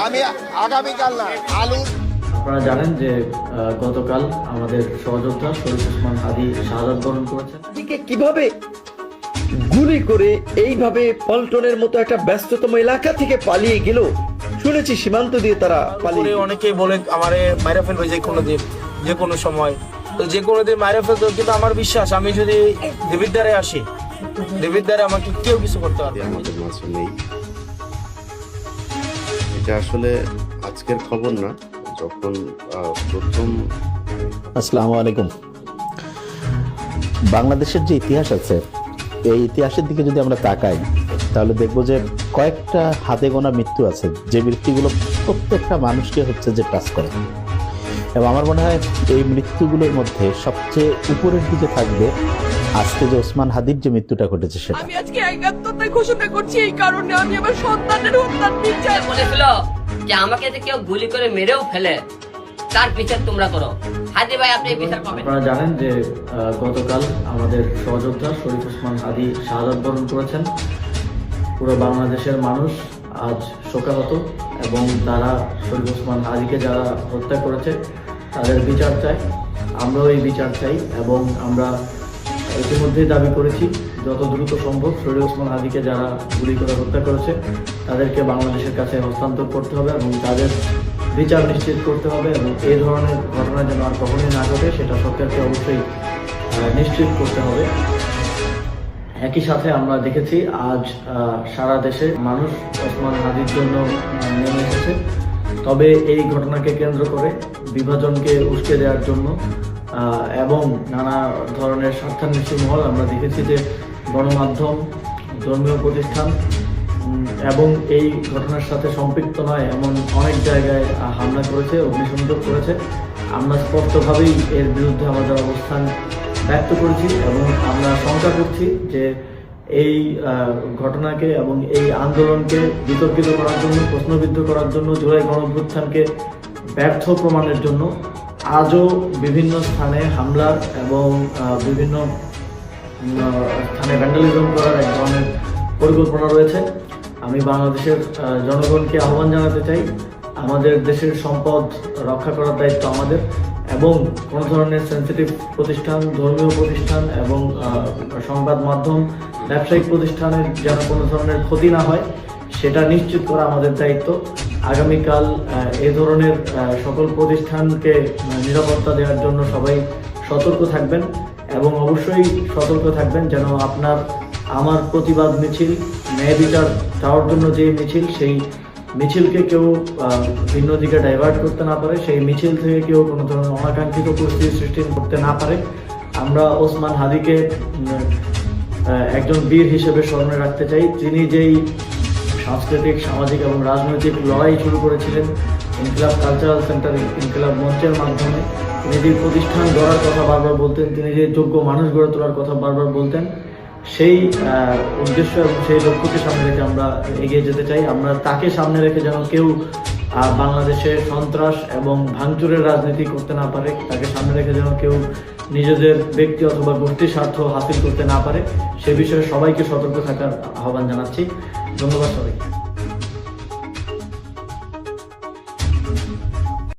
আমি আগামীকাল না আলু। আপনারা জানেন যে গতকাল আমাদের সহযোদ্ধা শরীফ ওসমান হাদি শাহাদাত বরণ করেছেন। কিভাবে গুলি করে এইভাবে পল্টনের মতো একটা ব্যস্ততম এলাকা থেকে পালিয়ে গেল শুনেছি, সীমান্ত দিয়ে তারা পালিয়ে। অনেকেই বলে আমারে মাইরা ফেলবে যে কোনো সময়, তো যে কোনো দিন মাইরা ফেলতো, কিন্তু আমার বিশ্বাস আমি যদি দেবীর দ্বারে আসি, দেবীর দ্বারে আমাকে কেউ কিছু করতে পারবে। আমাদের মাঝে নেই, এটা আসলে আজকের খবর না। যখন প্রথম আসসালামু আলাইকুম। বাংলাদেশের যে ইতিহাস আছে, এই ইতিহাসের দিকে যদি আমরা তাকাই তাহলে দেখবো যে কয়েকটা হাতে গোনা মৃত্যু আছে, যে মৃত্যুগুলো প্রত্যেকটা মানুষকে হচ্ছে যে টাচ করে। এবং আমার মনে হয় এই মৃত্যুগুলোর মধ্যে সবচেয়ে উপরের দিকে থাকবে আজকে যে ওসমান হাদির যে মৃত্যুটা ঘটেছে সেটা। আমি আজকে একাত্মতা ঘোষণা করছি এই কারণে আমি আমার সন্তানের হত্যার বিচার বলেছিল যে আমাকে যে কেউ গুলি করে মেরেও ফেলে তার বিচার তোমরা করো। হাদি ভাই আপনি বিচার পাবেন। আপনারা জানেন যে গতকাল আমাদের সহযোদ্ধা শরীফ ওসমান হাদি শাহাদাত বরণ করেছেন। পুরো বাংলাদেশের মানুষ আজ শোকাহত এবং তারা শরীফ ওসমান হাদিকে যারা হত্যা করেছে তাদের বিচার চাই। আমরাও এই বিচার চাই এবং আমরা ইতিমধ্যেই দাবি করেছি যত দ্রুত সম্ভব শরীফ ওসমান হাদিকে যারা গুলি করে হত্যা করেছে তাদেরকে বাংলাদেশের কাছে হস্তান্তর করতে হবে এবং তাদের বিচার নিশ্চিত করতে হবে এবং এই ধরনের ঘটনা যেন আর কখনোই না ঘটে সেটা সরকারকে অবশ্যই নিশ্চিত করতে হবে। একই সাথে আমরা দেখেছি আজ সারা দেশে মানুষ ওসমান হাদির জন্য নেমে এসেছে। তবে এই ঘটনাকে কেন্দ্র করে বিভাজনকে উস্কে দেওয়ার জন্য এবং নানা ধরনের স্বার্থান্বেষী মহল আমরা দেখেছি যে গণমাধ্যম, ধর্মীয় প্রতিষ্ঠান এবং এই ঘটনার সাথে সম্পৃক্ত নয় এমন অনেক জায়গায় হামলা করেছে, অগ্নিসংযোগ করেছে। আমরা স্পষ্টভাবেই এর বিরুদ্ধে আমাদের অবস্থান ব্যক্ত করেছি এবং আমরা শঙ্কা করছি যে এই ঘটনাকে এবং এই আন্দোলনকে বিতর্কিত করার জন্য, প্রশ্নবিদ্ধ করার জন্য, জুলাই গণঅভ্যুত্থানকে ব্যর্থ প্রমাণের জন্য আজও বিভিন্ন স্থানে হামলা এবং বিভিন্ন স্থানে ভ্যান্ডালিজম করার এক ধরনের পরিকল্পনা রয়েছে। আমি বাংলাদেশের জনগণকে আহ্বান জানাতে চাই, আমাদের দেশের সম্পদ রক্ষা করার দায়িত্ব আমাদের এবং কোনো ধরনের সেন্সিটিভ প্রতিষ্ঠান, ধর্মীয় প্রতিষ্ঠান এবং সংবাদ মাধ্যম, ব্যবসায়িক প্রতিষ্ঠানের যেন কোনো ধরনের ক্ষতি না হয় সেটা নিশ্চিত করা আমাদের দায়িত্ব। আগামীকাল এ ধরনের সকল প্রতিষ্ঠানকে নিরাপত্তা দেওয়ার জন্য সবাই সতর্ক থাকবেন এবং অবশ্যই সতর্ক থাকবেন যেন আমার প্রতিবাদ মিছিল, ন্যায় বিচার চাওয়ার জন্য যে মিছিল, সেই মিছিলকে কেউ ভিন্ন দিকে ডাইভার্ট করতে না পারে, সেই মিছিল থেকে কেউ কোনো ধরনের অনাকাঙ্ক্ষিত পরিস্থিতি সৃষ্টি করতে না পারে। আমরা ওসমান হাদিকে একজন বীর হিসেবে স্মরণে রাখতে চাই। তিনি যেই সাংস্কৃতিক, সামাজিক এবং রাজনৈতিক লড়াই শুরু করেছিলেন ইনকিলাব কালচারাল সেন্টার, ইনকিলাব মঞ্চের মাধ্যমে, তিনি যে প্রতিষ্ঠান গড়ার কথা বারবার বলতেন, তিনি যে যোগ্য মানুষ গড়ে তোলার কথা বারবার বলতেন, সেই উদ্দেশ্য এবং সেই লক্ষ্যকে সামনে রেখে আমরা এগিয়ে যেতে চাই। আমরা তাকে সামনে রেখে যেন কেউ বাংলাদেশে সন্ত্রাস এবং ভাঙচুরের রাজনীতি করতে না পারে, তাকে সামনে রেখে যেন কেউ নিজেদের ব্যক্তি অথবা গোষ্ঠীর স্বার্থ হাসিল করতে না পারে, সে বিষয়ে সবাইকে সতর্ক থাকার আহ্বান জানাচ্ছি। ধন্যবাদ সবাইকে।